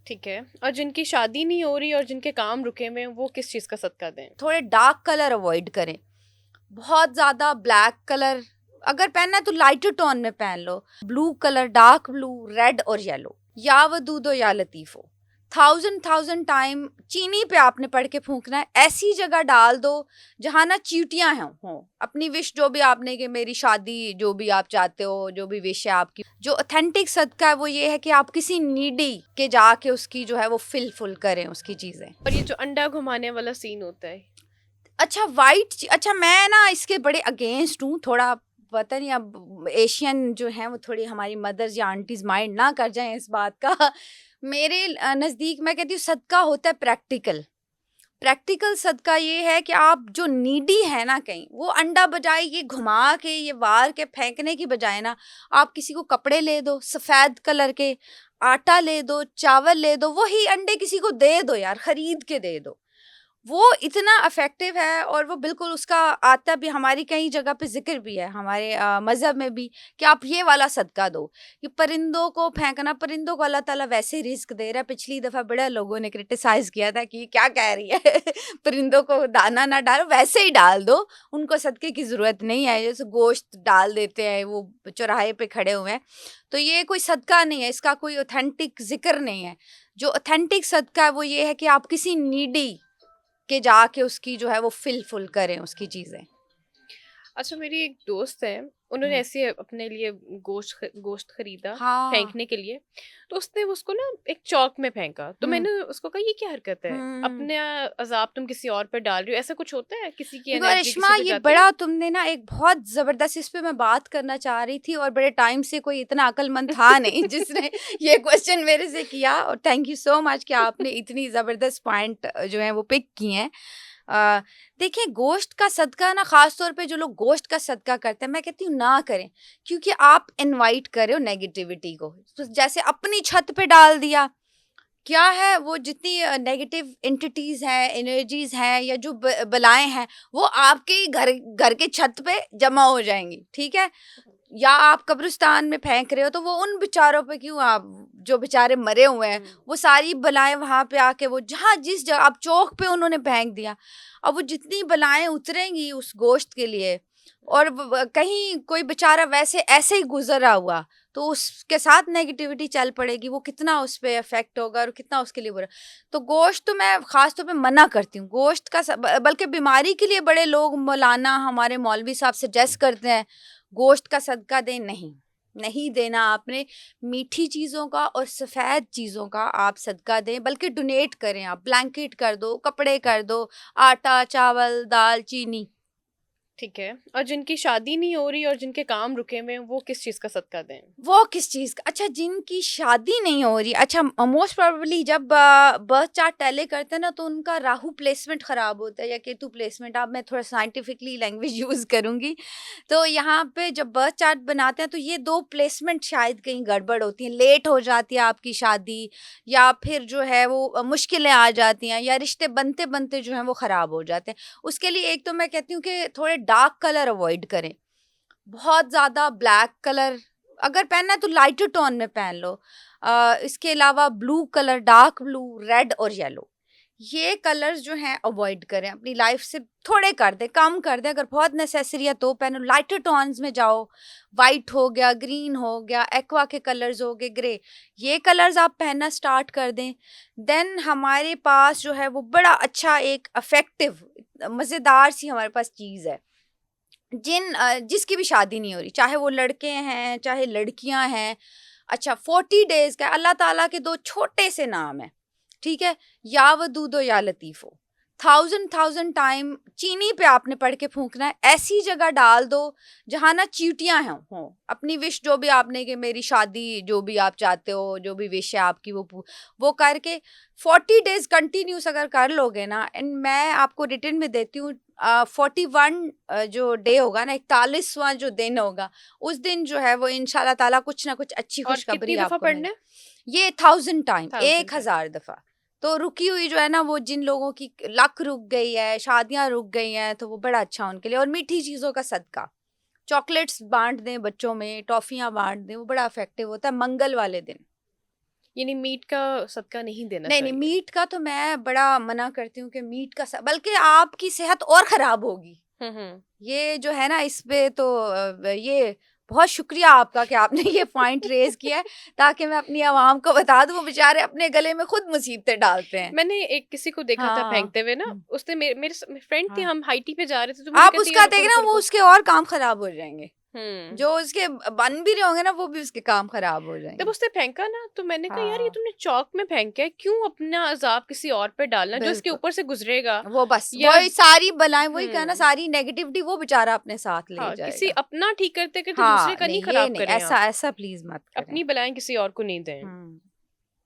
ठीक है। और जिनकी शादी नहीं हो रही और जिनके काम रुके हुए हैं, वो किस चीज़ का सदका दें? थोड़े डार्क कलर अवॉइड करें। बहुत ज्यादा ब्लैक कलर अगर पहनना है तो लाइटर टोन में पहन लो। Blue colour, dark blue, red और येलो। या वदूदो या लतीफो, थाउजेंड थाउजेंड टाइम चीनी पे आपने पढ़ के फूंकना है। ऐसी जगह डाल दो जहाँ ना चींटियां हो। अपनी विश जो भी आपने, कि मेरी शादी जो भी आप चाहते हो, जो भी विश है आपकी, जो ऑथेंटिक सदका है वो ये है कि आप किसी नीडी के जाके उसकी जो है वो फुल करें उसकी चीजें। और ये जो अंडा घुमाने वाला सीन होता है, अच्छा अच्छा, मैं ना इसके बड़े अगेंस्ट हूँ थोड़ा। पता नहीं अब एशियन जो हैं वो थोड़ी हमारी मदर्स या आंटीज माइंड ना कर जाएं इस बात का। मेरे नज़दीक मैं कहती हूँ सदका होता है प्रैक्टिकल। प्रैक्टिकल सदका ये है कि आप जो नीडी है ना, कहीं वो अंडा बजाय ये घुमा के ये वार के फेंकने की बजाय ना, आप किसी को कपड़े ले दो सफ़ेद कलर के, आटा ले दो, चावल ले दो, वही अंडे किसी को दे दो यार, खरीद के दे दो। वो इतना इफेक्टिव है और वो बिल्कुल उसका आता भी, हमारी कई जगह पे जिक्र भी है हमारे मज़हब में भी, कि आप ये वाला सदका दो। कि परिंदों को फेंकना, परिंदों को अल्लाह ताला वैसे ही रिस्क दे रहा है। पिछली दफ़ा बड़ा लोगों ने क्रिटिसाइज़ किया था कि ये क्या कह रही है परिंदों को दाना ना डालो, वैसे ही डाल दो, उनको सदके की ज़रूरत नहीं है। जैसे गोश्त डाल देते हैं वो चौराहे पे खड़े हुए हैं, तो ये कोई सदका नहीं है, इसका कोई ऑथेंटिक जिक्र नहीं है। जो ऑथेंटिक सदका है वो ये है कि आप किसी नीडी के जाके उसकी जो है वो फुल करें उसकी चीजें। अच्छा मेरी एक दोस्त है, उन्होंने हम्म। ऐसे अपने लिए गोश्त खरीदा हाँ। फेंकने के लिए। तो उसने उसको ना एक चौक में फेंका, तो हम्म। मैंने उसको कहा ये क्या हरकत है, हम्म। अपने अजाब तुम किसी और पे डाल रही हो, ऐसा कुछ होता है? किसी की देखो एनर्जी रिश्मा, किसी पे ये जाती है? बड़ा तुमने ना एक बहुत जबरदस्त, इस पे मैं बात करना चाह रही थी और बड़े टाइम से कोई इतना अक्लमंद था नहीं जिसने ये क्वेश्चन मेरे से किया। और थैंक यू सो मच कि आपने इतनी जबरदस्त पॉइंट जो है वो पिक किए हैं। अ, देखिए गोश्त का सदका ना, ख़ास तौर पे जो लोग गोश्त का सदका करते हैं, मैं कहती हूँ ना करें। क्योंकि आप इनवाइट कर रहे हो नेगेटिविटी को। तो जैसे अपनी छत पे डाल दिया, क्या है वो जितनी नेगेटिव एंटिटीज हैं, एनर्जीज हैं, या जो बलाएं हैं, वो आपके ही घर घर के छत पे जमा हो जाएंगी। ठीक है। या आप कब्रिस्तान में फेंक रहे हो, तो वो उन बेचारों पे क्यों, आप जो बेचारे मरे हुए हैं, वो सारी बलाएं वहां पे आके, वो जहाँ जिस जगह आप चौक पे उन्होंने फेंक दिया, अब वो जितनी बलाएं उतरेंगी उस गोश्त के लिए, और कहीं कोई बेचारा वैसे ऐसे ही गुजरा हुआ, तो उसके साथ नेगेटिविटी चल पड़ेगी, वो कितना उस पर इफेक्ट होगा और कितना उसके लिए बुरा। तो गोश्त तो मैं खास तौर पे मना करती हूँ गोश्त का बल्कि बीमारी के लिए बड़े लोग, मौलाना हमारे मौलवी साहब सजेस्ट करते हैं गोश्त का सदका दें। नहीं, नहीं देना आपने। मीठी चीज़ों का और सफ़ेद चीज़ों का आप सदका दें, बल्कि डोनेट करें। आप ब्लैंकेट कर दो, कपड़े कर दो, आटा, चावल, दाल, चीनी। ठीक है। और जिनकी शादी नहीं हो रही और जिनके काम रुके हुए हैं, वो किस चीज़ का सदका दें? वो किस चीज़ का? अच्छा, जिनकी शादी नहीं हो रही, अच्छा मोस्ट प्रोबेबली जब बर्थ चार्ट टैली करते हैं ना, तो उनका राहु प्लेसमेंट ख़राब होता है या केतु प्लेसमेंट। अब मैं थोड़ा साइंटिफिकली लैंग्वेज यूज़ करूँगी। तो यहाँ पे जब बर्थ चार्ट बनाते हैं तो ये 2 प्लेसमेंट शायद कहीं गड़बड़ होती है, लेट हो जाती है आपकी शादी, या फिर जो है वो मुश्किलें आ जाती हैं, या रिश्ते बनते-बनते जो हैं वो ख़राब हो जाते हैं। उसके लिए एक तो मैं कहती हूँ कि थोड़े डार्क कलर अवॉइड करें। बहुत ज़्यादा ब्लैक कलर अगर पहनना है तो लाइटर टोन में पहन लो। इसके अलावा blue colour, dark blue, red और येलो, ये कलर्स जो हैं अवॉइड करें अपनी लाइफ से। थोड़े कर दें, कम कर दें, अगर बहुत नेसेसरी है तो पहनो। लाइटर टोन्स में जाओ, वाइट हो गया, ग्रीन हो गया, एक्वा के कलर्स हो गए, ग्रे, ये कलर्स आप पहनना स्टार्ट कर दें। देन हमारे पास जो है वो बड़ा अच्छा एक अफेक्टिव मज़ेदार सी हमारे पास चीज़ है। जिसकी भी शादी नहीं हो रही, चाहे वो लड़के हैं चाहे लड़कियां हैं। अच्छा, 40 डेज का अल्लाह ताला के 2 छोटे से नाम है। ठीक है। या वदूदो या लतीफो, थाउजेंड थाउजेंड टाइम चीनी पे आपने पढ़ के फूंकना है। ऐसी जगह डाल दो जहाँ ना चींटियां हो। अपनी विश जो भी आपने, कि मेरी शादी जो भी आप चाहते हो, जो भी विश है आपकी, वो करके 40 डेज कंटिन्यूस अगर कर लोगे ना, एंड मैं आपको रिटर्न में देती हूँ 41 जो डे होगा ना, 41वां जो दिन होगा, उस दिन जो है वो इंशाल्लाह ताला कुछ ना कुछ अच्छी और खुशखबरी कितनी दफ़ा आपको पढ़ना मिले। है? ये 1000 टाइम, 1000 टाइम। 1000 दफा। तो रुकी हुई जो है ना, वो जिन लोगों की लक रुक गई है, शादियां रुक गई हैं, तो वो बड़ा अच्छा उनके लिए। और मीठी चीजों का सदका, चॉकलेट्स बांट दें बच्चों में, टॉफियां बांट दें, वो बड़ा इफेक्टिव होता है मंगल वाले दिन। यानी मीट का सदका नहीं देना नहीं नहीं, चाहिए। मीट का तो मैं बड़ा मना करती हूँ कि मीट का बल्कि आपकी सेहत और खराब होगी। हम्म। ये जो है ना, इस पे तो ये बहुत शुक्रिया आपका कि आपने ये पॉइंट रेज किया है, ताकि मैं अपनी आवाम को बता दूं, वो बेचारे अपने गले में खुद मुसीबतें डालते हैं। मैंने एक किसी को देखा था हाँ। फेंकते हुए ना, उसने मेरे फ्रेंड थी, हाँ, हम हाइटी पे जा रहे थे, तो मुझे आप कहती है उसका रुको देखना, रुको वो रुको। उसके और काम खराब हो जाएंगे। हम्म। जो उसके बन भी रहे होंगे ना, वो भी उसके काम खराब हो जब जाएंगे। उसने फेंका ना, तो मैंने कहा यार ये हाँ, तुमने चौक में फेंका है, क्यों अपना अजाब किसी और पे डालना, जो इसके बिल्कुल। ऊपर से गुजरेगा। वो बस या वही सारी बलाएं, वही कहना, हम्म। सारी नेगेटिविटी वो बेचारा अपने साथ ले हाँ, किसी जाएगा। अपना ठीक करते करते दूसरे हाँ, का नहीं नहीं, ये खराब नहीं, करें आप। ऐसा ऐसा प्लीज मत करें। अपनी बलाएं किसी और को नहीं दें।